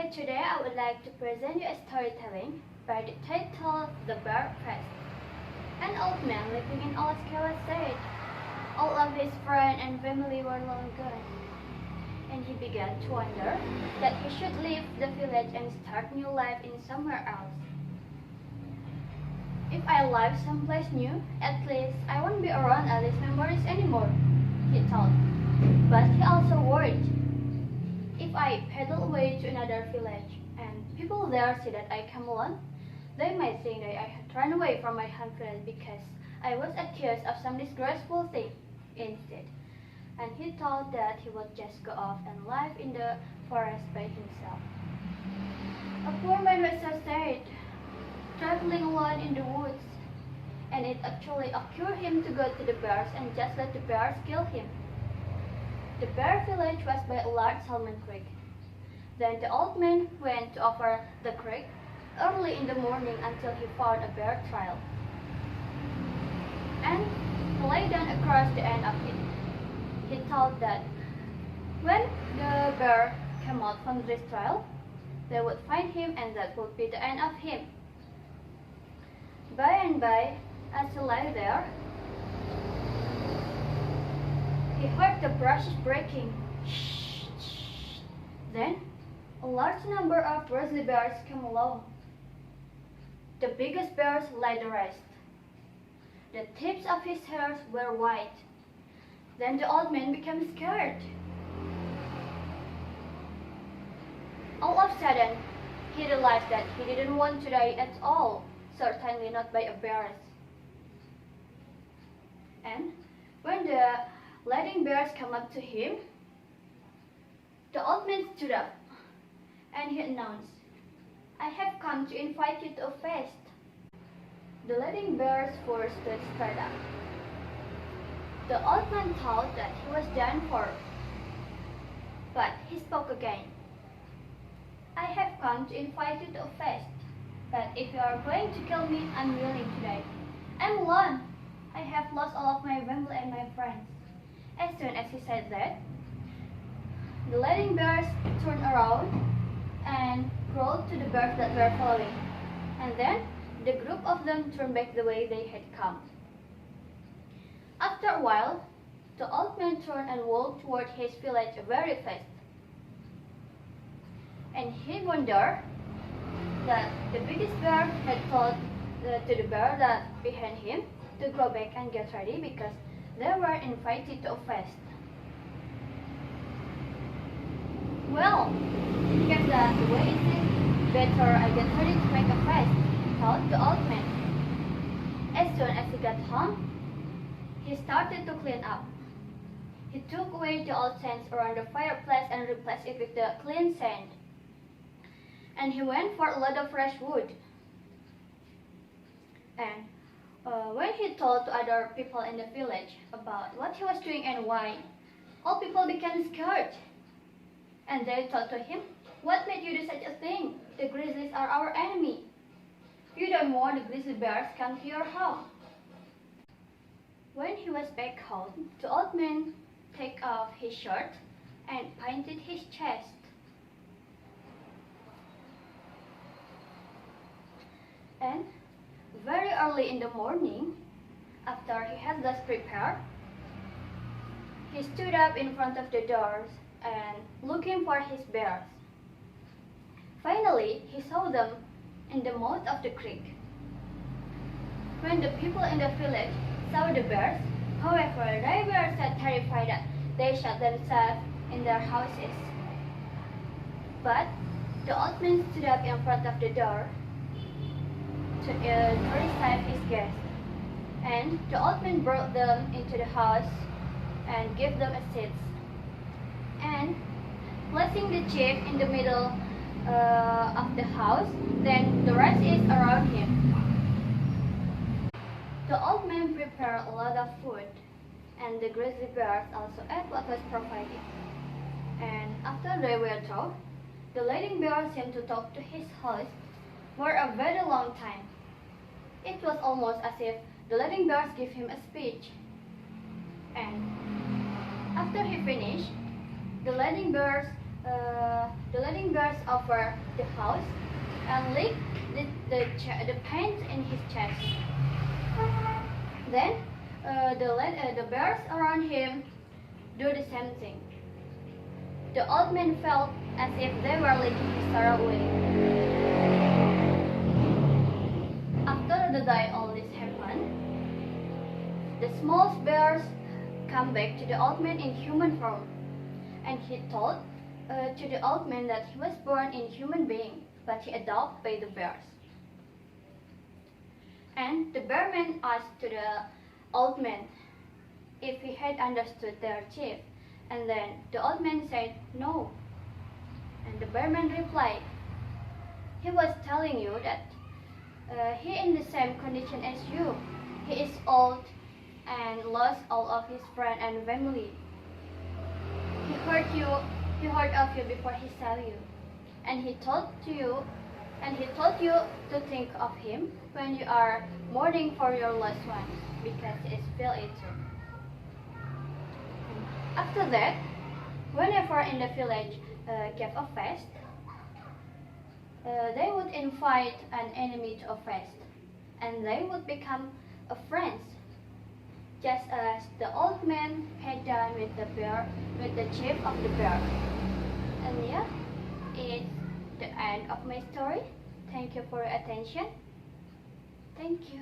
Okay, today I would like to present you a storytelling by the title The Bear Fest. An old man living in Alaska said all of his friends and family were long gone, and he began to wonder that he should leave the village and start new life in somewhere else. If I live someplace new, at least I won't be around all these memories anymore, he thought. But he also worried. If I paddle away to another village and people there see that I come alone, they might think that I had run away from my home village because I was accused of some disgraceful thing instead. And he thought that he would just go off and live in the forest by himself. A poor man was so sad, traveling alone in the woods, and it actually occurred him to go to the bears and just let the bears kill him. The bear village was by a large salmon creek. Then the old man went to over the creek early in the morning until he found a bear trail. And he lay down across the end of it. He thought that when the bear came out from this trail, they would find him and that would be the end of him. By and by, as he lay there, he heard the branches breaking. Shh, shh. Then, a large number of grizzly bears came along. The biggest bears led the rest. The tips of his hairs were white. Then the old man became scared. All of a sudden, he realized that he didn't want to die at all, certainly not by a bear. And when the leading bears came up to him, the old man stood up and he announced, "I have come to invite you to a feast." The leading bears first stood straight up. The old man thought that he was done for, but he spoke again. "I have come to invite you to a feast, but if you are going to kill me, I'm willing to die. I'm alone. I have lost all of my family and my friends." As soon as he said that, the leading bears turned around and crawled to the bears that were following, and then the group of them turned back the way they had come. After a while, the old man turned and walked toward his village very fast, and he wondered that the biggest bear had told to the bear that behind him to go back and get ready because they were invited to a feast. "Well, it seems that the way is it, better I get ready to make a feast," thought the old man. As soon as he got home, he started to clean up. He took away the old sand around the fireplace and replaced it with the clean sand. And he went for a lot of fresh wood. And when he told to other people in the village about what he was doing and why, all people became scared. And they thought to him, "What made you do such a thing? The grizzlies are our enemy. You don't want the grizzly bears come to your home." When he was back home, the old man took off his shirt and painted his chest. And very early in the morning, after he had thus prepared, he stood up in front of the doors and looking for his bears. Finally, he saw them in the mouth of the creek. When the people in the village saw the bears, however, they were so terrified that they shut themselves in their houses. But the old man stood up in front of the door to receive his guests, and the old man brought them into the house and gave them a seat, and placing the chief in the middle of the house, then the rest is around him. The old man prepared a lot of food, and the grizzly bears also ate what was provided. And after they were through, the leading bear seemed to talk to his host for a very long time. It was almost as if the leading bears gave him a speech. And after he finished, the leading bears The leading bears over the house and licked the paint in his chest. Then the bears around him do the same thing. The old man felt as if they were licking his sorrow away. After the day all this happened, the small bears come back to the old man in human form, and he told to the old man that he was born in human being, but he adopted by the bears. And the bearman asked to the old man if he had understood their chief, and then the old man said no. And the bearman replied, he was telling you that he in the same condition as you. He is old and lost all of his friends and family. He heard of you before he saw you, and he told you to think of him when you are mourning for your lost ones, because he is feel it too. After that, whenever in the village gave a feast, they would invite an enemy to a feast, and they would become friends, just as the old man had done with the chief of the bear. And yeah, it's the end of my story. Thank you for your attention. Thank you.